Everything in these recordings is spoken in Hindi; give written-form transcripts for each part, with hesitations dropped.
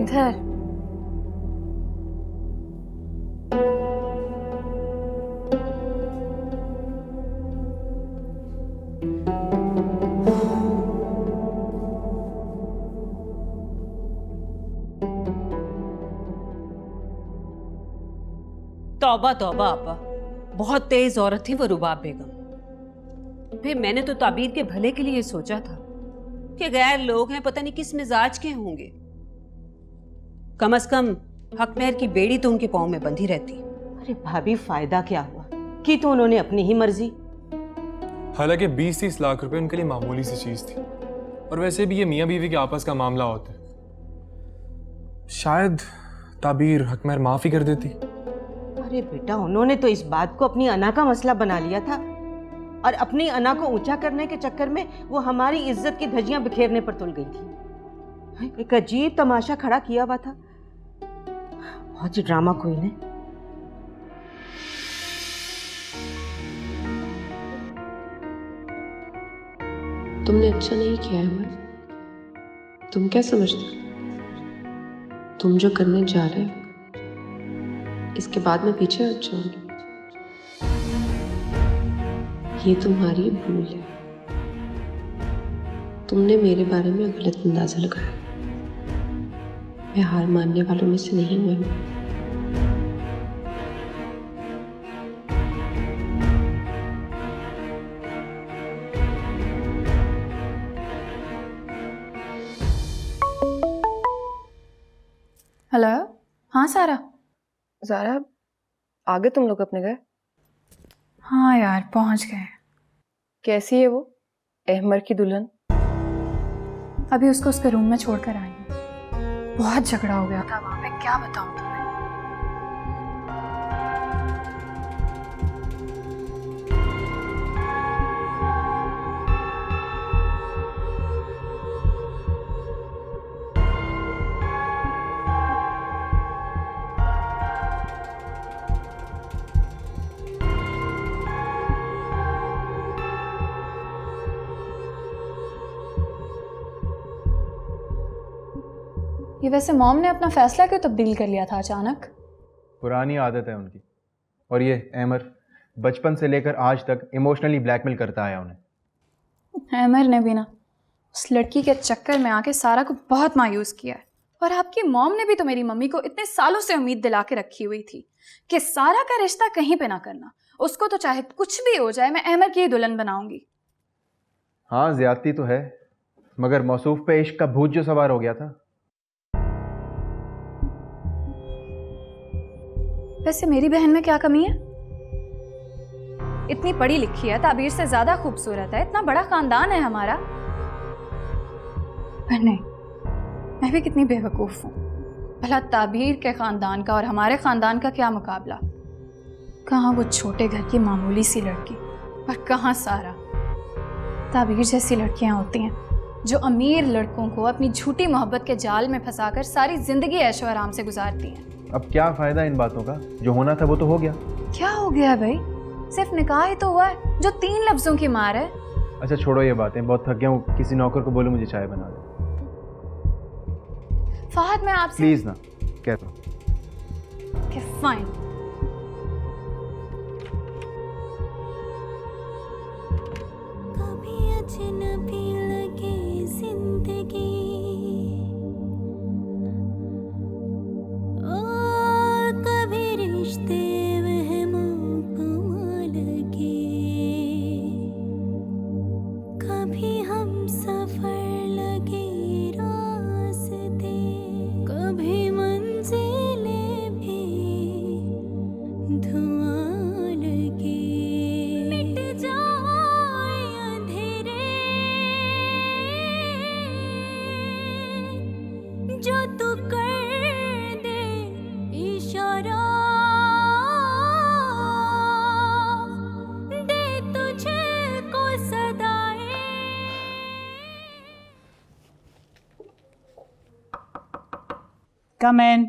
इधर। तौबा तौबा आपा, बहुत तेज औरत थी वो रुबाब बेगम। फिर मैंने तो ताबीर के भले के लिए सोचा था कि गैर लोग हैं, पता नहीं किस मिजाज के होंगे। कम से कम हक महर की बेड़ी तो उनके पाँव में बंधी रहती। अरे भाभी, फायदा क्या हुआ? की तो उन्होंने अपनी ही मर्जी। हालांकि 20-30 लाख रुपए उनके लिए मामूली सी चीज थी, और वैसे भी ये मियाँ बीवी के आपस का मामला होता है। शायद ताबीर हक महर माफ ही कर देती। अरे बेटा, उन्होंने तो इस बात को अपनी अना का मसला बना लिया था, और अपनी अना को ऊंचा करने के चक्कर में वो हमारी इज्जत की धज्जियां बिखेरने पर तुल गई थी। एक अजीब तमाशा खड़ा किया हुआ था। बहुत ही ड्रामा क्वीन है। तुमने अच्छा नहीं किया है अमर। तुम क्या समझते हो तुम जो करने जा रहे हो इसके बाद मैं पीछे हट जाऊंगी? ये तुम्हारी भूल है। तुमने मेरे बारे में गलत अंदाजा लगाया। मैं हार मानने वालों में से नहीं हूं। हेलो, हाँ सारा। ज़ारा, आगे तुम लोग अपने घर? हाँ यार, पहुंच गए। कैसी है वो अहमर की दुल्हन? अभी उसको उसके रूम में छोड़कर आई हूँ। बहुत झगड़ा हो गया था वहां पे, क्या बताऊं तुम्हें। ये वैसे मॉम ने अपना फैसला क्यों तब्दील कर लिया था अचानक? पुरानी आदत है उनकी। और ये अहमर बचपन से लेकर आज तक इमोशनली ब्लैकमेल करता आया उन्हें। अहमर ने भी ना उस लड़की के चक्कर में आके सारा को बहुत मायूस किया है। और आपकी मॉम ने भी तो मेरी मम्मी को इतने सालों से उम्मीद दिला के रखी हुई थी कि सारा का रिश्ता कहीं पे ना करना, उसको तो चाहे कुछ भी हो जाए मैं अहमर की ही दुल्हन बनाऊंगी। हाँ, ज्यादती तो है, मगर मौसूफ पे इश्क का भूत जो सवार हो गया था। वैसे मेरी बहन में क्या कमी है? इतनी पढ़ी लिखी है, ताबीर से ज्यादा खूबसूरत है, इतना बड़ा खानदान है हमारा। पर नहीं, मैं भी कितनी बेवकूफ हूँ। भला ताबीर के खानदान का और हमारे खानदान का क्या मुकाबला। कहाँ वो छोटे घर की मामूली सी लड़की, और कहाँ सारा। ताबीर जैसी लड़कियां होती हैं जो अमीर लड़कों को अपनी झूठी मोहब्बत के जाल में फंसाकर सारी जिंदगी ऐशो आराम से गुजारती हैं। अब क्या फायदा इन बातों का? जो होना था वो तो हो गया। क्या हो गया है भाई? सिर्फ निकाह ही तो हुआ है जो 3 लफ्जों की मार है। अच्छा छोड़ो ये बातें, बहुत थक गया हूँ। किसी नौकर को बोलो मुझे चाय बना दे। फहद, मैं आपसे प्लीज ना, कह दो। Okay fine. कभी अजनबी लगे जिंदगी, ओ कभी रिश्ते वहमों को लगे, कभी हम सफर लगे रास्ते, कभी मंजिलें भी धुआं लगे। मिट जाए अंधेरे जो तू कर दे इशारा, दे तुझे को सदाएं। Come in.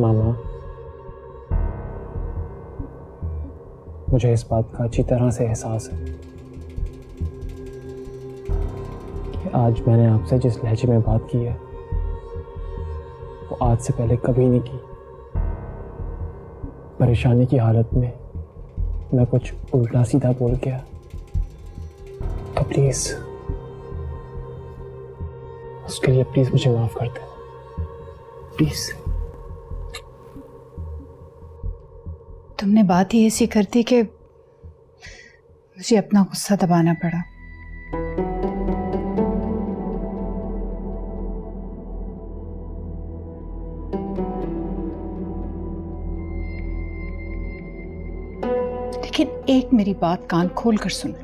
मामा, मुझे इस बात का अच्छी तरह से एहसास है कि आज मैंने आपसे जिस लहजे में बात की है वो आज से पहले कभी नहीं की। परेशानी की हालत में मैं कुछ उल्टा सीधा बोल गया, तो प्लीज उसके लिए प्लीज मुझे माफ कर दे, प्लीज। तुमने बात ही ऐसी कर दी कि मुझे अपना गुस्सा दबाना पड़ा। लेकिन एक मेरी बात कान खोल कर सुन लो,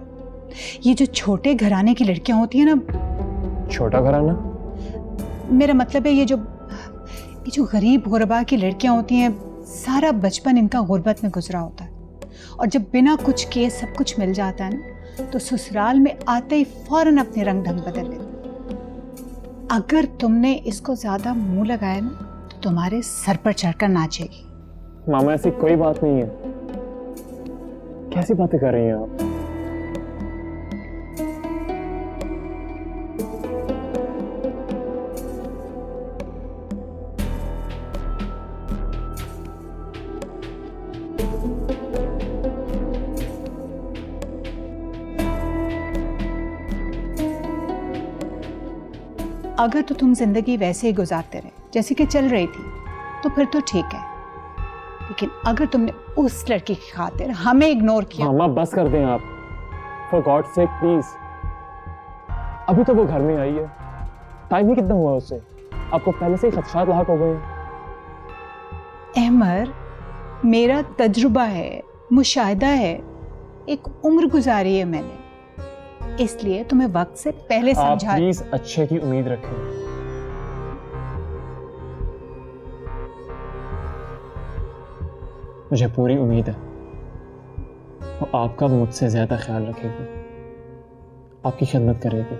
ये जो छोटे घराने की लड़कियां होती हैं ना, छोटा घराना? मेरा मतलब है ये जो गरीब गुरबा की लड़कियां होती हैं, सारा बचपन इनका गुर्बत में गुजरा होता है, और जब बिना कुछ किए सब कुछ मिल जाता है ना, तो ससुराल में आते ही फौरन अपने रंग ढंग बदल लेते। अगर तुमने इसको ज्यादा मुंह लगाया ना, तो तुम्हारे सर पर चढ़कर नाचेगी। मामा ऐसी कोई बात नहीं है, कैसी बातें कर रही हैं आप? अगर तो तुम जिंदगी वैसे ही गुजारते रहे जैसे कि चल रही थी तो फिर तो ठीक है, लेकिन अगर तुमने उस लड़की की खातिर हमें इग्नोर किया। मामा बस कर दें आप, फॉर गॉड सेक प्लीज। अभी तो वो घर में आई है, टाइम ही कितना हुआ उससे, आपको पहले से ही खदशात लाक हो गए हैं। अहमर, मेरा तजुर्बा है, मुशाहिदा है, एक उम्र गुजारी है मैंने, इसलिए तुम्हें वक्त से पहले समझा। आप प्लीज अच्छे की उम्मीद रखें। मुझे पूरी उम्मीद है वो आपका मुझसे ज्यादा ख्याल रखेगी, आपकी खिदमत करेगी।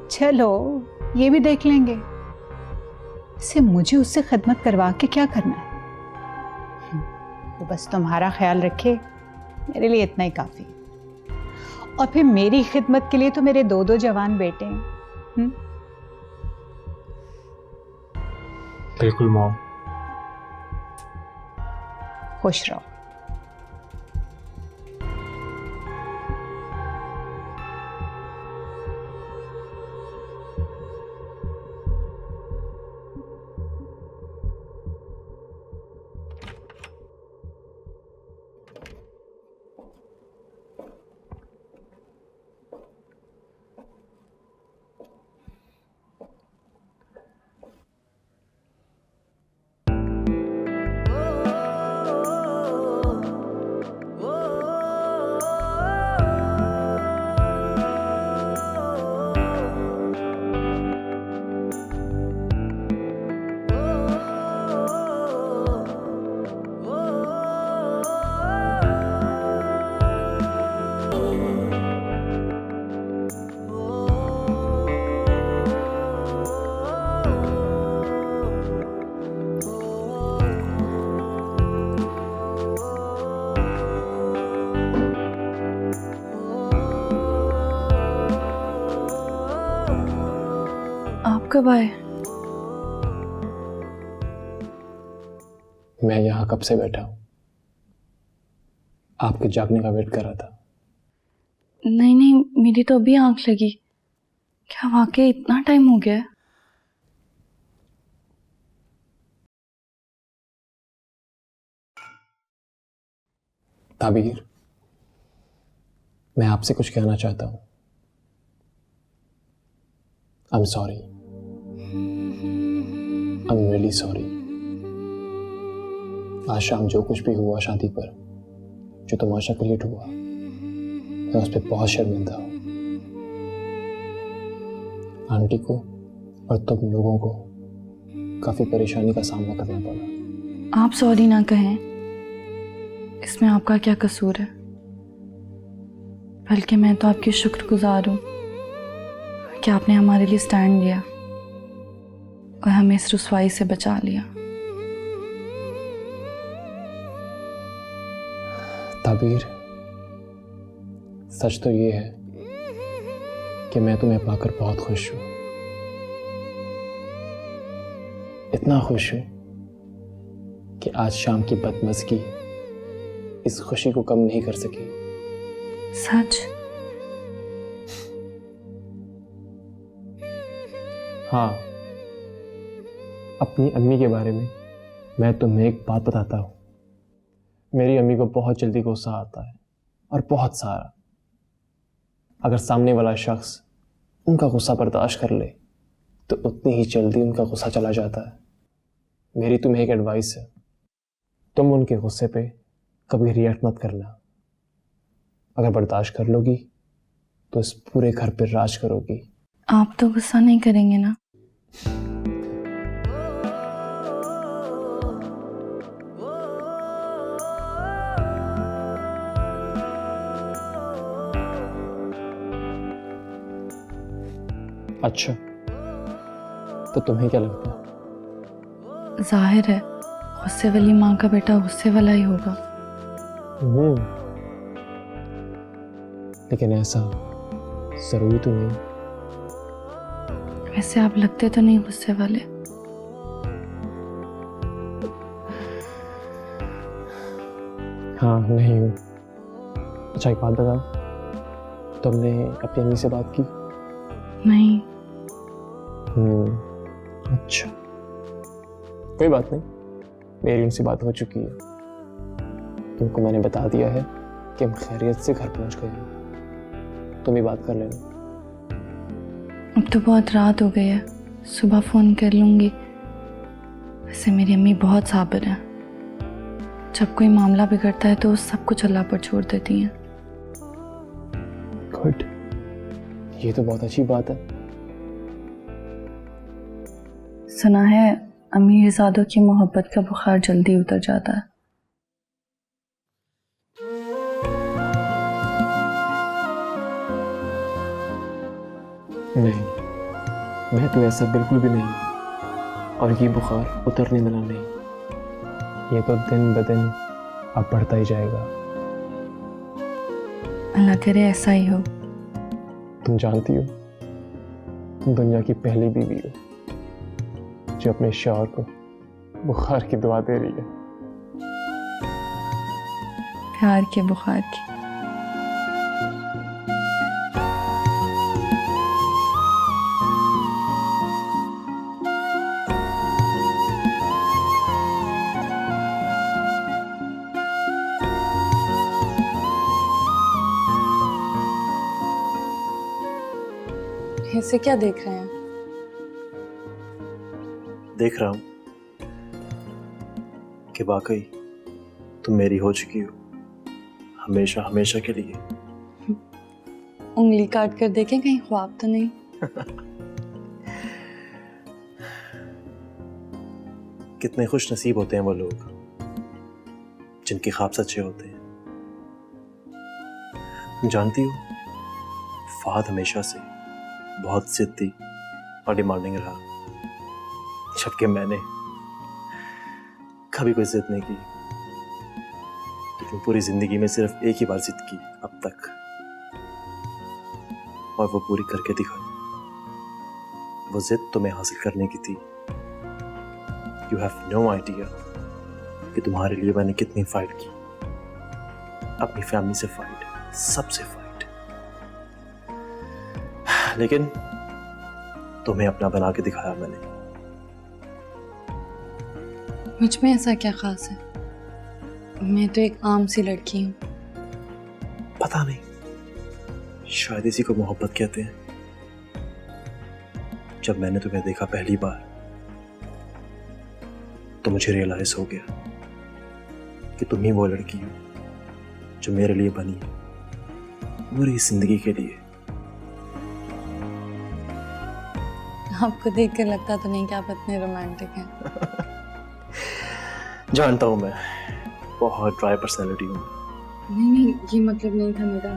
चलो ये भी देख लेंगे, इसे मुझे उससे खिदमत करवा के क्या करना है। वो बस तुम्हारा ख्याल रखे, मेरे लिए इतना ही काफी। और फिर मेरी खिदमत के लिए तो मेरे दो दो जवान बेटे हैं। बिल्कुल मॉम। खुश रहो। कब आए? मैं यहाँ कब से बैठा हूँ, आपके जागने का वेट कर रहा था। नहीं नहीं, मेरी तो अभी आंख लगी। क्या वाकई इतना टाइम हो गया है? ताबीर, मैं आपसे कुछ कहना चाहता हूँ। I am sorry, I am really sorry. आज शाम जो कुछ भी हुआ शादी पर, जो तमाशा क्रिएट हुआ, मैं उस पर बहुत शर्मिंदा हूँ। आंटी को और तुम लोगों को काफी परेशानी का सामना करना पड़ा। आप सॉरी ना कहें, इसमें आपका क्या कसूर है? बल्कि मैं तो आपकी शुक्रगुजार हूँ कि आपने हमारे लिए स्टैंड लिया। और हमें इस रुसवाई से बचा लिया। ताबीर, सच तो ये है कि मैं तुम्हें पाकर बहुत खुश हूं, इतना खुश हूं कि आज शाम की बदमज़गी इस खुशी को कम नहीं कर सकी। सच? हाँ, अपनी अम्मी के बारे में मैं तुम्हें एक बात बताता हूँ। मेरी अम्मी को बहुत जल्दी गुस्सा आता है, और बहुत सारा। अगर सामने वाला शख्स उनका गुस्सा बर्दाश्त कर ले तो उतनी ही जल्दी उनका गुस्सा चला जाता है। मेरी तुम्हें एक एडवाइस है, तुम उनके गुस्से पे कभी रिएक्ट मत करना। अगर बर्दाश्त कर लोगी तो इस पूरे घर पर राज करोगी। आप तो गुस्सा नहीं करेंगे ना? अच्छा, तो तुम्हें क्या लगता है? जाहिर है गुस्से वाली माँ का बेटा गुस्से वाला ही होगा। लेकिन ऐसा जरूरी तो नहीं। वैसे आप लगते तो नहीं गुस्से वाले। हाँ, नहीं हूँ। अच्छा, एक बात बताओ, तुमने अपनी अम्मी से बात की? नहीं। अच्छा, कोई बात नहीं, मेरी उनसे बात हो चुकी है। तुमको मैंने बता दिया है कि हम खैरियत से घर पहुंच गए हैं। तुम ही बात कर लेना। अब तो बहुत रात हो गई है, सुबह फ़ोन कर लूँगी। वैसे मेरी अम्मी बहुत साबिर है, जब कोई मामला बिगड़ता है तो सब कुछ अल्लाह पर छोड़ देती हैं। गुड, ये तो बहुत अच्छी बात है। सुना है अमीरजादों की मोहब्बत का बुखार जल्दी उतर जाता है। नहीं, मैं तो ऐसा बिल्कुल भी नहीं, और ये बुखार उतरने वाला नहीं। ये तो दिन ब दिन अब बढ़ता ही जाएगा। अल्लाह करे ऐसा ही हो। तुम जानती हो, तुम दुनिया की पहली बीवी हो जो अपने शौहर को बुखार की दुआ दे रही है। प्यार के बुखार की। ऐसे क्या देख रहे हैं? देख रहा हूं कि वाकई तुम मेरी हो चुकी हो, हमेशा हमेशा के लिए। उंगली काट कर देखें, कहीं ख्वाब तो नहीं? कितने खुश नसीब होते हैं वो लोग जिनके ख्वाब सच्चे होते हैं। तुम जानती हो, फहद हमेशा से बहुत जिद्दी और डिमांडिंग रहा, जबकि मैंने कभी कोई जिद नहीं की। लेकिन पूरी जिंदगी में सिर्फ एक ही बार जिद की अब तक, और वो पूरी करके दिखाई। वो जिद तुम्हें हासिल करने की थी। यू हैव नो आइडिया कि तुम्हारे लिए मैंने कितनी फाइट की। अपनी फैमिली से फाइट, सबसे फाइट, लेकिन तुम्हें अपना बना के दिखाया मैंने। मुझ में ऐसा क्या खास है? मैं तो एक आम सी लड़की हूँ। पता नहीं, शायद इसी को मोहब्बत कहते हैं। जब मैंने तुम्हें देखा पहली बार तो मुझे रियलाइज हो गया कि तुम ही वो लड़की हो जो मेरे लिए बनी है, पूरी जिंदगी के लिए। आपको देख कर लगता तो नहीं कि आप इतने रोमांटिक हैं। जानता हूं, मैं बहुत ड्राई पर्सनैलिटी हूँ। नहीं, ये मतलब नहीं था मेरा।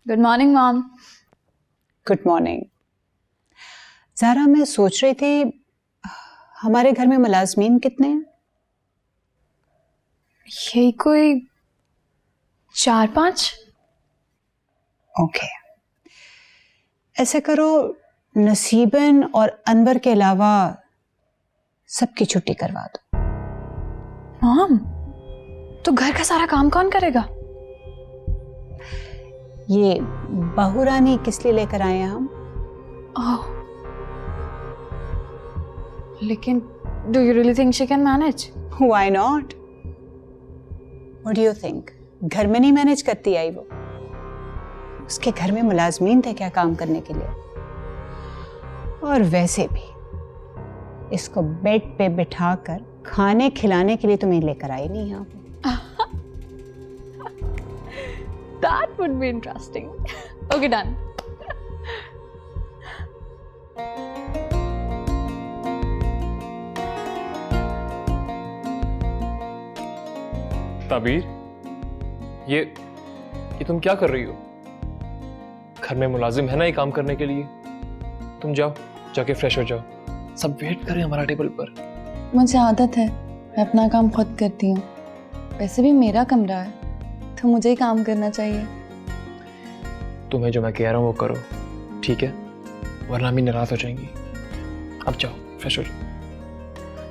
Good morning mom. Good morning. Zara, मैं सोच रही थी हमारे घर में मुलाजमीन कितने हैं? यही कोई 4-5। ओके, ऐसे करो, नसीबन और अनवर के अलावा सबकी छुट्टी करवा दो। मॉम, तो घर का सारा काम कौन करेगा? ये बहुरानी किस लिए लेकर आए हैं हम? ओह, लेकिन do you really think she can manage? Why not? What do you think? घर में नहीं मैनेज करती आई वो? उसके घर में मुलाजमीन थे क्या काम करने के लिए? और वैसे भी इसको बेड पे बिठाकर खाने खिलाने के लिए तुम्हें लेकर आई नहीं यहाँ पे। That would be interesting. Okay, done. ताबीर, ये तुम क्या कर रही हो? घर में मुलाजिम है ना ये काम करने के लिए। तुम जाओ, जाके फ्रेश हो जाओ, सब वेट कर रहे हैं हमारा टेबल पर। मुझे आदत है, मैं अपना काम खुद करती हूँ। वैसे भी मेरा कमरा है तो मुझे ही काम करना चाहिए। तुम्हें जो मैं कह रहा हूँ वो करो, ठीक है? वरना हम नाराज हो जाएंगी। अब जाओ, फ्रेश हो जाओ,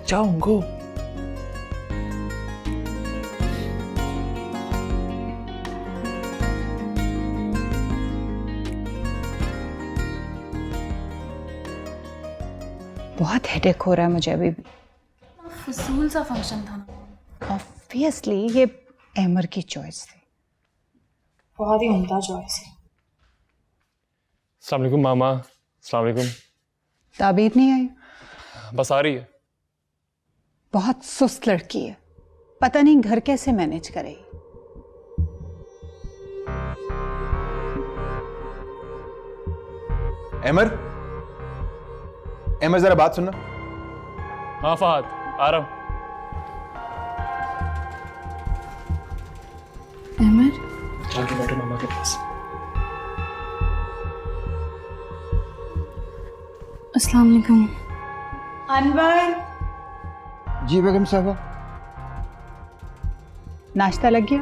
जाओ गो। बहुत हेडेक हो रहा है मुझे अभी भी। फजूल सा फंक्शन था ना। ऑब्वियसली ये अहमर की चॉइस थी। बहुत ही उम्दा चॉइस है। अस्सलाम वालेकुम मामा। अस्सलाम वालेकुम। ताबीर नहीं आई? बस आ रही है। बहुत सुस्त लड़की है, पता नहीं घर कैसे मैनेज करेगी। अहमर, अहमर जरा बात सुनना। हाँ फहद, आ रहा हूँ। अहमर, जाके बैठो मामा के पास। अस्सलाम वालेकुम। अनवर। जी बेगम साहबा। नाश्ता लग गया?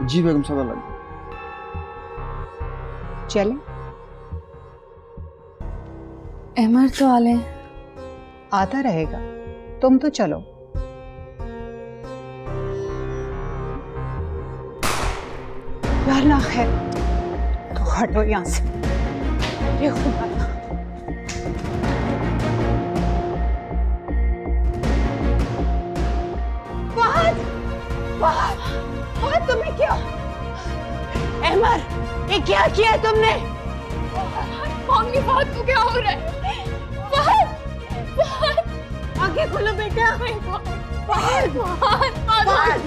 जी बेगम साहबा लग गया। चलें? अहमर तो आले। आता रहेगा, तुम तो चलो। यार ना खैर, तो हटो यहाँ से। ये खुदा। फहद, तुमने क्या? अहमर, ये क्या किया है तुमने? मम्मी, फहद को क्या हो रहा है? फहद, आंखें खोलो बेटा। फहद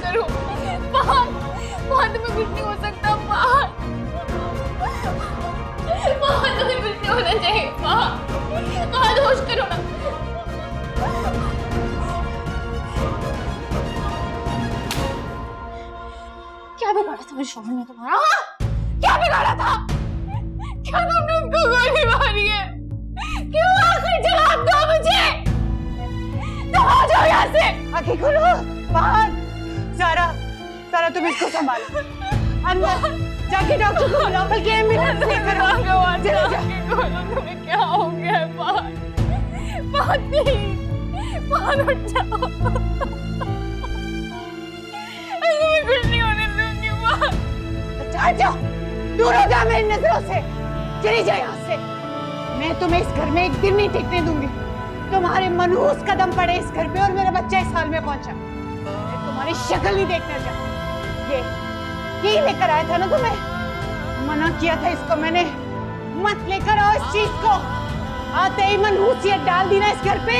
करो। फहद, तुम्हें कुछ नहीं हो सकता। फहद, तुम्हें कुछ नहीं होना चाहिए। फहद, होश करो ना। क्या बिगाड़ा था मेरे शौहर ने तुम्हारा? क्या बिगाड़ा था? क्या तुमने उनको गोली मारी है? क्यों आखिर जवाब दो मुझे। तुम आ जाओ यहाँ से। आंखें खोलो। फहद, सारा तुम इसको संभालो। अनवर, जाके डॉक्टर को बुलाओ, बल्कि एम्बुलेंस लेकर आओ। तुम्हें क्या हो गया है? फहद, फहद उठ जाओ। तुम्हें कुछ नहीं होने दूंगी। हट जाओ, दूर हो जाओ मेरी नजरों से। चली जाओ यहाँ से। मैं तुम्हें इस घर में एक दिन नहीं टिकने दूंगी। तुम्हारे मनहूस कदम पड़े इस घर पे और मेरा बच्चा इस हाल में पहुंचा। मैं तुम्हारी शक्ल नहीं देखना चाहती। ये लेकर आया था ना तुम्हें? मना किया था इसको मैंने, मत लेकर आओ इस चीज को। आते ही मनहूसियत डाल दी ना इस घर पे।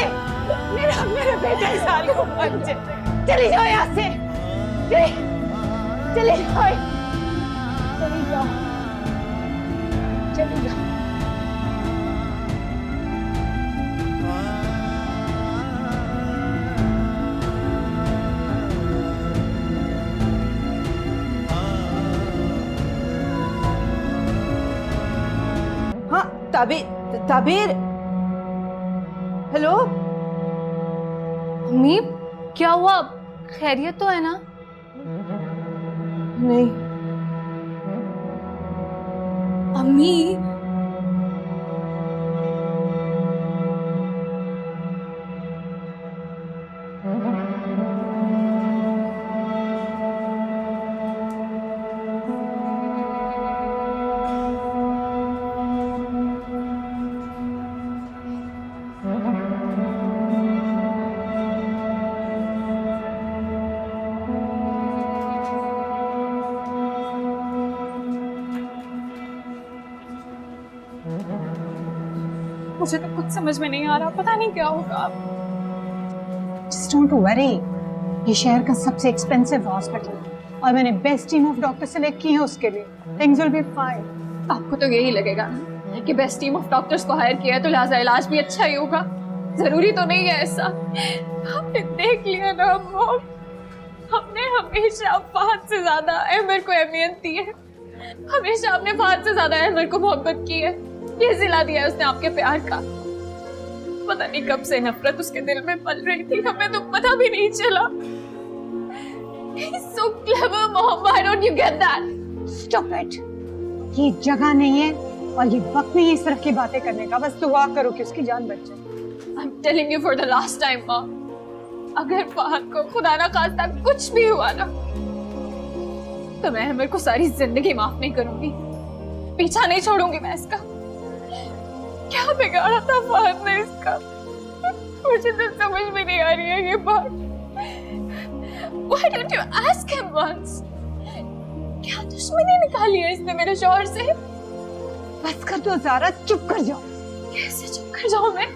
मेरा बेटा इस हाल को पहुंचे। चली जाओ यहाँ से। चली जाओ। ताबीर, हेलो। अम्मी क्या हुआ? खैरियत तो है ना? नहीं अम्मी मुझे तो कुछ समझ में नहीं आ रहा, पता नहीं क्या होगा। Just don't worry, ये शहर का सबसे एक्सपेंसिव हॉस्पिटल है और मैंने best team of doctor select की है उसके लिए। Things will be fine. आपको तो यही लगेगा ना कि बेस्ट टीम ऑफ डॉक्टर्स को हायर किया है तो लिहाजा इलाज भी अच्छा ही होगा। जरूरी तो नहीं है ऐसा। हमने देख लिया ना मॉम, हमने हमेशा फहद से ज्यादा अहमर को अहमियत दी है। हमेशा हमने फहद से ज्यादा अहमर को मोहब्बत की है। ये सिला दिया है उसने आपके प्यार का। पता नहीं कब से नफरत उसके दिल में पल रही थी, हमें तो पता भी नहीं चला। He's so clever, Mom. Why don't you get that? Stop it. ये जगह नहीं है और ये वक्त नहीं है इस तरह की बातें करने का। बस दुआ करो कि उसकी जान बच जाए। I'm telling you for the last time, Mom. अगर फहद को खुदा ना खास्ता कुछ भी हुआ ना, तो मैं अहमर को सारी जिंदगी माफ नहीं करूंगी। पीछा नहीं छोड़ूंगी मैं इसका। क्या बिगाड़ा था फहद ने इसका? मुझे तो समझ में नहीं आ रही है ये बात। Why don't you ask him once? क्या दुश्मनी निकाली है इसने मेरे शौहर से? बस कर दो ज़ारा, चुप कर जाओ। कैसे चुप कर जाऊं मैं?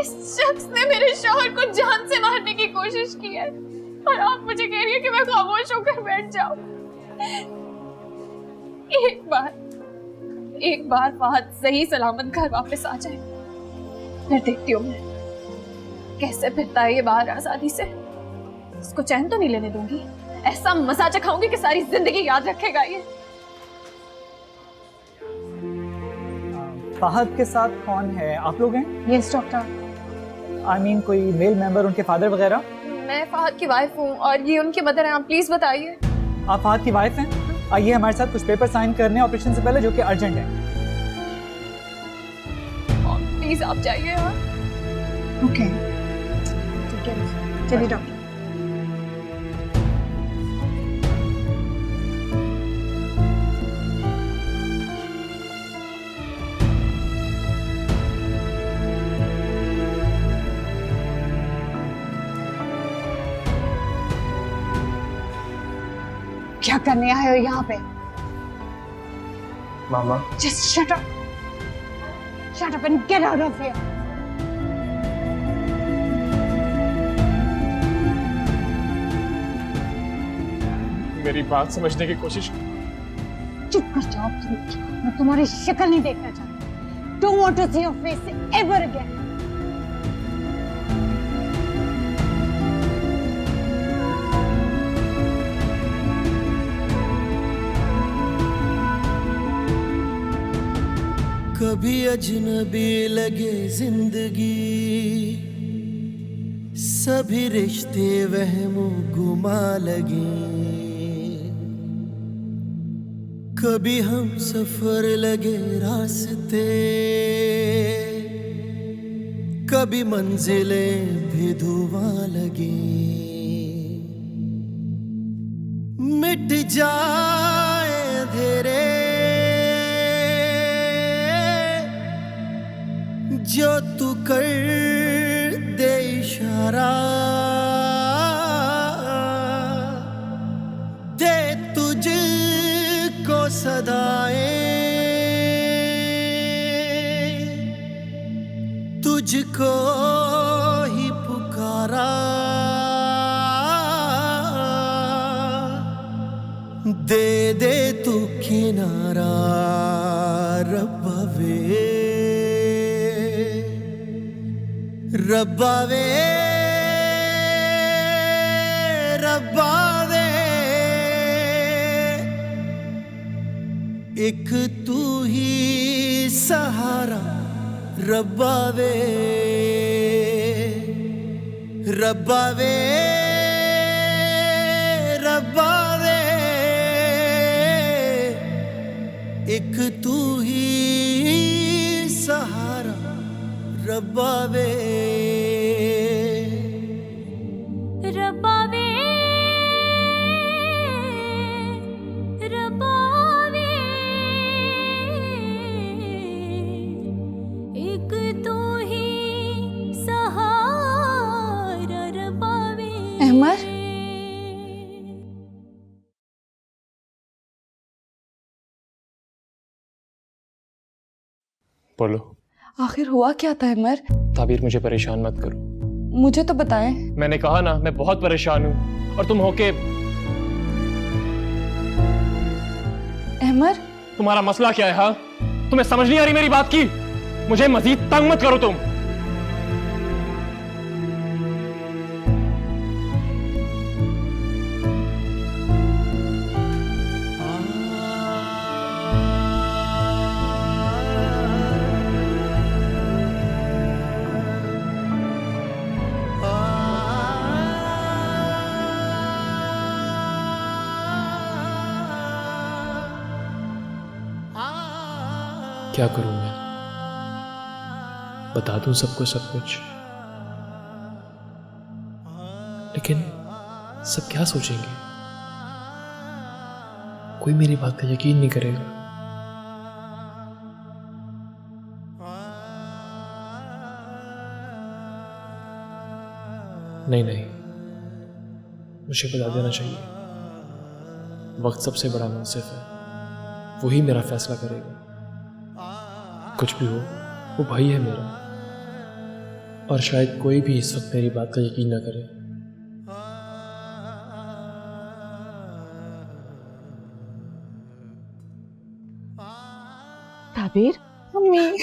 इस शख्स ने मेरे शौहर को जान से मारने की कोशिश की है और आप मुझे कह रही है कि मैं खामोश होकर बैठ जाऊं। एक बार फहद सही सलामत घर वापस आ जाए, फिर देखती हूँ मैं कैसे फिरता है ये बाहर आजादी से। इसको चैन तो नहीं लेने दूंगी। ऐसा मजा चखाऊंगी कि सारी जिंदगी याद रखेगा ये। फहद के साथ कौन है? आप लोग हैं? Yes doctor. आई मीन कोई मेल मेंबर, उनके फादर वगैरह? मैं फहद की वाइफ हूँ और ये उनकी मदर है। आप प्लीज बताइए। आप फहद की वाइफ हैं? आइए हमारे साथ कुछ पेपर साइन करने ऑपरेशन से पहले, जो कि अर्जेंट है। प्लीज आप जाइए यार। ओके ठीक है, चलिए डॉक्टर। क्या करने आए हो यहाँ पे? मामा, Just shut up. Shut up and get out of here. मेरी बात समझने की कोशिश। चुप कर जाओ प्लीज। मैं तुम्हारी शक्ल नहीं देखना चाहती। Don't want to see your face ever again. कभी अजनबी लगे जिंदगी, सभी रिश्ते वहमो गुमा लगे। कभी हम सफर लगे रास्ते, कभी मंजिलें भी धुआं लगे। मिट जाए अंधेरे जो तू कर दे इशारा, दे तुझको सदाएं, तुझको ही पुकारा। दे दे तू किनारा रब्बा वे, रब्बा वे, रब्बा वे। एक तू ही सहारा रब्बा वे रब्बा वे रब्बा वे एक तू ही सहारा रब्बा वे रब्बा वे रब्बा वे एक तू ही सहारा रब्बा वे अहमर, बोलो। आखिर हुआ क्या था अहमर? ताबीर, मुझे परेशान मत करो। मुझे तो बताएं। मैंने कहा ना, मैं बहुत परेशान हूँ और तुम होके। अहमर, तुम्हारा मसला क्या है? हाँ, तुम्हें समझ नहीं आ रही मेरी बात की? मुझे मजीद तंग मत करो तुम। क्या करूं मैं? बता दूं सबको सब कुछ, लेकिन सब क्या सोचेंगे? कोई मेरी बात का यकीन नहीं करेगा। नहीं नहीं, मुझे बता देना चाहिए। वक्त सबसे बड़ा मुंसिफ है, वही मेरा फैसला करेगा। कुछ भी हो, वो भाई है मेरा, और शायद कोई भी इस वक्त मेरी बात का यकीन ना करे। ताबीर, मम्मी,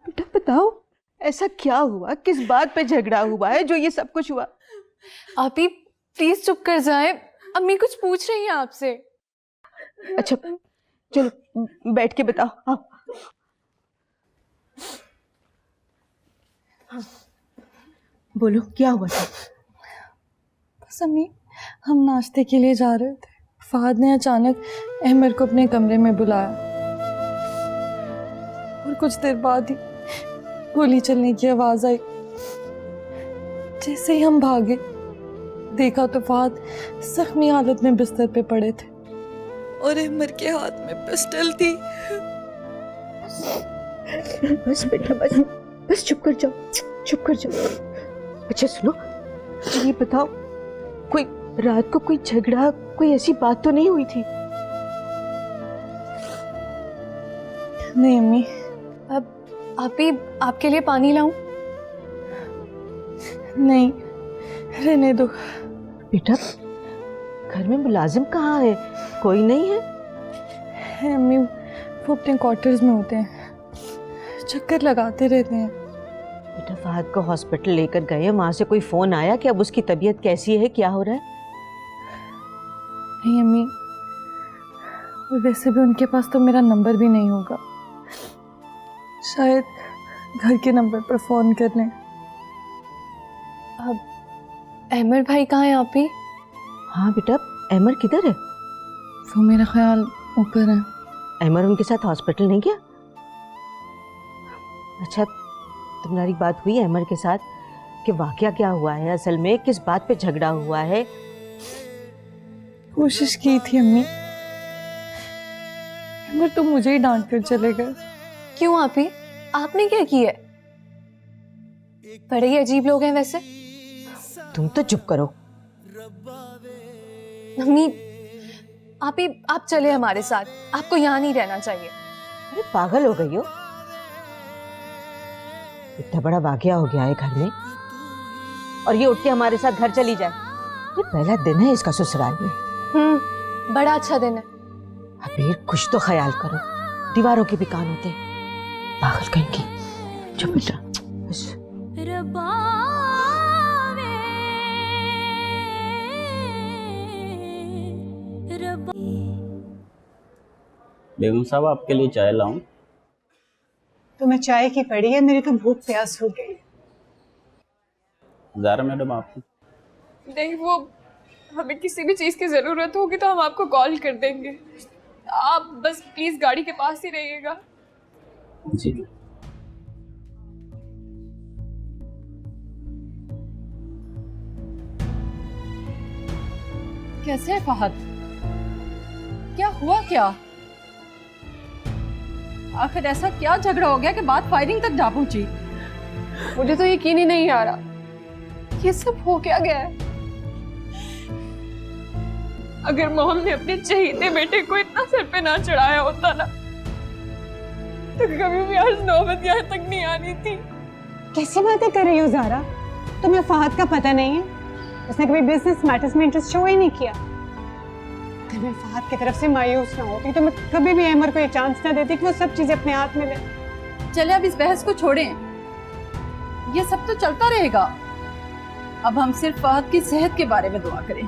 बेटा बताओ, ऐसा क्या हुआ? किस बात पे झगड़ा हुआ है जो ये सब कुछ हुआ? आप ही प्लीज चुप कर जाए, अम्मी कुछ पूछ रही हैं आपसे। अच्छा चलो बैठ के बताओ। हाँ। हाँ। बोलो क्या हुआ था? बस अम्मी, हम नाश्ते के लिए जा रहे थे। फहद ने अचानक अहमर को अपने कमरे में बुलाया और कुछ देर बाद ही गोली चलने की आवाज आई। जैसे ही हम भागे, देखा तो फहद जख्मी हालत में बिस्तर पे पड़े थे और अहमर के हाथ में पिस्टल थी। बस बेटा बस बस चुप कर जाओ, चुप कर जाओ। अच्छा सुनो, ये बताओ, कोई रात को कोई झगड़ा, कोई ऐसी बात तो नहीं हुई थी? नहीं अम्मी। अब आप ही आपके लिए पानी लाऊं? नहीं, रहने दो। बेटा घर में मुलाजिम कहाँ है? कोई नहीं है? है अम्मी, वो अपने क्वार्टर्स में होते हैं, चक्कर लगाते रहते हैं। बेटा फहद को हॉस्पिटल लेकर गए, वहां से कोई फोन आया कि अब उसकी तबीयत कैसी है, क्या हो रहा है? नहीं अम्मी, और वैसे भी उनके पास तो मेरा नंबर भी नहीं होगा, शायद घर के नंबर पर फोन कर लें। अब अहमर भाई कहाँ है आप ही? हाँ बेटा, अहमर किधर है? वो मेरा ख्याल ऊपर है। अहमर उनके साथ हॉस्पिटल नहीं गया? अच्छा, तुम्हारी बात हुई अहमर के साथ कि वाकया क्या हुआ है, असल में किस बात पे झगड़ा हुआ है? कोशिश की थी अम्मी, अहमर तो मुझे ही डांट कर चले गए। क्यों आप ही? आपने क्या किया है? बड़े ही अजीब लोग हैं वैसे। तुम तो चुप करो। मम्मी, आप चले हमारे साथ, आपको यहाँ नहीं रहना चाहिए। अरे पागल हो गई हो? इतना बड़ा वाकया हो गया है घर में और ये उठ के हमारे साथ घर चली जाए। ये पहला दिन है इसका ससुराल में। बड़ा अच्छा दिन है। अबीर कुछ तो ख्याल करो। दीवारों के भी कान होते हैं। पागल कहीं की। चुप बेटा। बेगम साहब आपके लिए चाय लाऊं? तुम्हें चाय की पड़ी है, मेरी तो भूख प्यास हो गई। ज़ारा मैडम आपको? नहीं, वो हमें किसी भी चीज़ की ज़रूरत होगी तो हम आपको कॉल कर देंगे। आप बस प्लीज़ गाड़ी के पास ही रहिएगा। जी। कैसे है फहद? क्या हुआ क्या? आखिर ऐसा क्या झगड़ा हो गया कि बात फायरिंग तक जा पहुंची? मुझे तो यकीन ही नहीं आ रहा, ये सब हो क्या गया है। अगर मोहम ने अपने चहीते बेटे को इतना सर पे ना चढ़ाया होता ना, तो कभी भी आज नौबत यहाँ तक नहीं आनी थी। कैसी बातें कर रही हो ज़ारा? तुम्हें फहद का पता नहीं है? उसने कभी बिजनेस मैटर्स में इंटरेस्ट शो ही नहीं किया। अगर मैं फहद की तरफ से मायूस ना होती तो मैं कभी भी अहमर को ये चांस ना देती कि वो सब चीजें अपने हाथ में ले। चले अब इस बहस को छोड़ें, ये सब तो चलता रहेगा। अब हम सिर्फ फहद की सेहत के बारे में दुआ करें।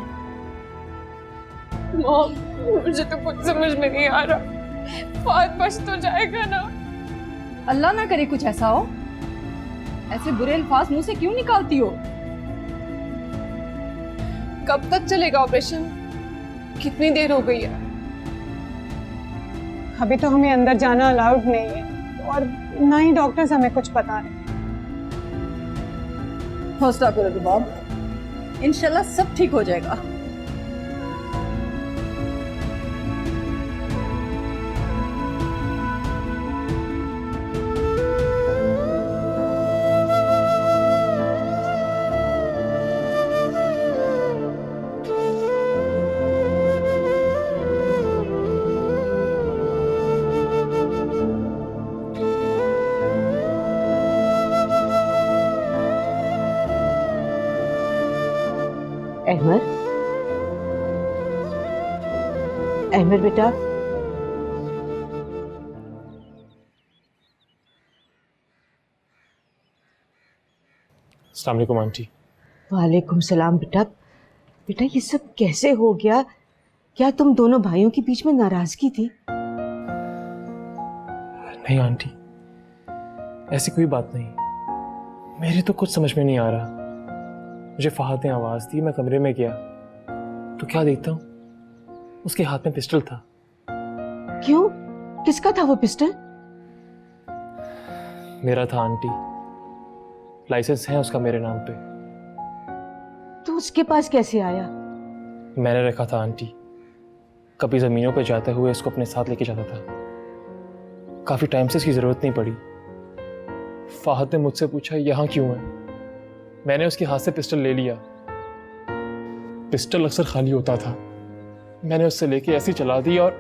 मॉम, मुझे तो कुछ समझ में नहीं आ रहा, फहद बच तो जाएगा ना? अल्लाह ना करे कुछ ऐसा हो। ऐसे बुरे अल्फाज मुंह से क्यों निकालती हो? कब तक चलेगा ऑपरेशन? कितनी देर हो गई है? अभी तो हमें अंदर जाना अलाउड नहीं है और ना ही डॉक्टर्स हमें कुछ बता रहे। हौसला करो रुबाब, इंशाल्लाह सब ठीक हो जाएगा। अहमर, अहमर बेटा, अस्सलाम वालेकुम आंटी। वालेकुम सलाम बेटा। बेटा ये सब कैसे हो गया? क्या तुम दोनों भाइयों के बीच में नाराजगी थी? नहीं आंटी, ऐसी कोई बात नहीं। मेरे तो कुछ समझ में नहीं आ रहा। मुझे फहद ने आवाज़ दी, मैं कमरे में गया तो क्या देखता हूँ उसके हाथ में पिस्टल था। क्यों? किसका था वो पिस्टल? मेरा था आंटी, लाइसेंस है उसका मेरे नाम पे। तो उसके पास कैसे आया? मैंने रखा था आंटी, कभी ज़मीनों पे जाते हुए इसको अपने साथ लेके जाता था। काफ़ी टाइम से इसकी ज़रूरत नहीं पड़ी। फहद ने मुझसे पूछा यहाँ क्यों है, मैंने उसके हाथ से पिस्टल ले लिया। पिस्टल अक्सर खाली होता था, मैंने उससे लेके ऐसी चला दी और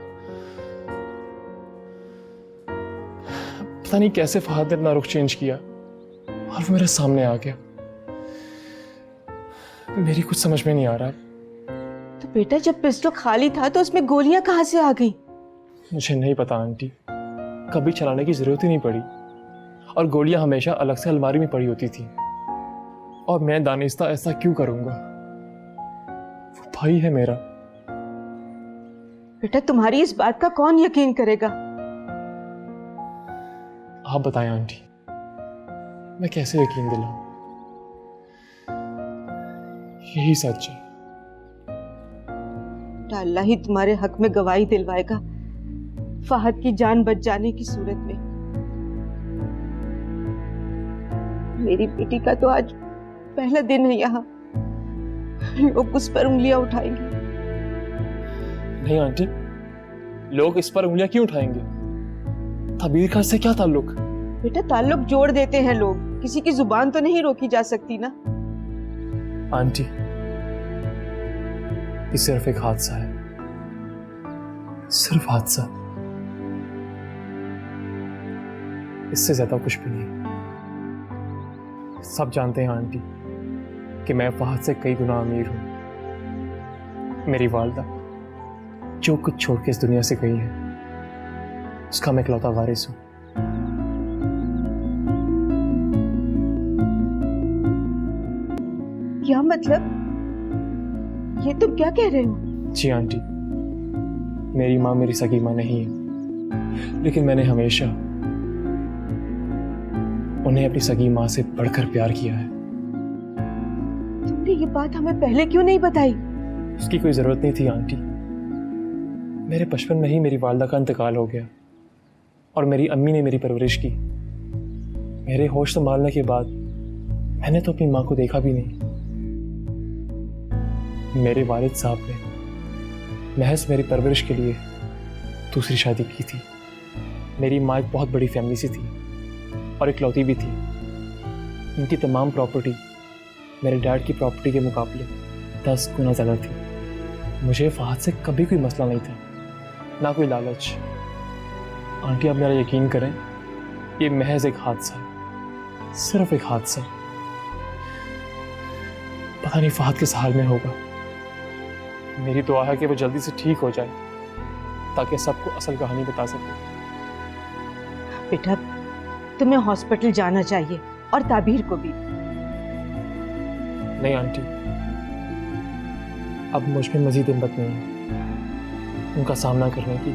पता नहीं कैसे फहद ने अपना रुख चेंज किया और वो मेरे सामने आ गया। मेरी कुछ समझ में नहीं आ रहा। तो बेटा जब पिस्टल खाली था तो उसमें गोलियां कहां से आ गई? मुझे नहीं पता आंटी, कभी चलाने की जरूरत ही नहीं पड़ी और गोलियां हमेशा अलग से अलमारी में पड़ी होती थी। और मैं दानिस्ता ऐसा क्यों करूंगा? वो भाई है मेरा। बेटा तुम्हारी इस बात का कौन यकीन करेगा? आप बताएं आंटी, मैं कैसे यकीन दिलाऊं? यही सच है। अल्लाह ही तुम्हारे हक में गवाही दिलवाएगा फहद की जान बच जाने की सूरत में। मेरी बेटी का तो आज पहला दिन है यहाँ, लोग उस पर उंगलियां उठाएंगे। नहीं आंटी, लोग इस पर उंगलियां क्यों उठाएंगे? तबीर का इससे क्या ताल्लुक? बेटा ताल्लुक जोड़ देते हैं लोग, किसी की जुबान तो नहीं रोकी जा सकती ना। आंटी ये सिर्फ एक हादसा है, सिर्फ हादसा, इससे ज्यादा कुछ भी नहीं। सब जानते हैं आंटी कि मैं फहद से कई गुना अमीर हूं। मेरी वालदा जो कुछ छोड़ के इस दुनिया से गई है, उसका मैं इकलौता वारिस हूँ। क्या मतलब? ये तुम क्या कह रहे हो? जी आंटी, मेरी माँ मेरी सगी माँ नहीं है, लेकिन मैंने हमेशा उन्हें अपनी सगी माँ से बढ़कर प्यार किया है। तुमने ये बात हमें पहले क्यों नहीं बताई? उसकी कोई ज़रूरत नहीं थी आंटी। मेरे बचपन में ही मेरी वालदा का इंतकाल हो गया और मेरी अम्मी ने मेरी परवरिश की। मेरे होश संभालने के बाद मैंने तो अपनी माँ को देखा भी नहीं। मेरे वालिद साहब ने महज मेरी परवरिश के लिए दूसरी शादी की थी। मेरी माँ एक बहुत बड़ी फैमिली से थी और इकलौती भी थी। उनकी तमाम प्रॉपर्टी मेरे डैड की प्रॉपर्टी के मुकाबले 10 गुना ज़्यादा थी। मुझे फहद से कभी कोई मसला नहीं था, ना कोई लालच। आंटी, आप मेरा यकीन करें, ये महज एक हादसा है, सिर्फ एक हादसा। पता नहीं फहद किस हाल में होगा। मेरी दुआ है कि वो जल्दी से ठीक हो जाए ताकि सबको असल कहानी बता सके। बेटा, तुम्हें हॉस्पिटल जाना चाहिए और ताबीर को भी। नहीं आंटी, अब मुझ में मजीद हिम्मत नहीं है उनका सामना करने की।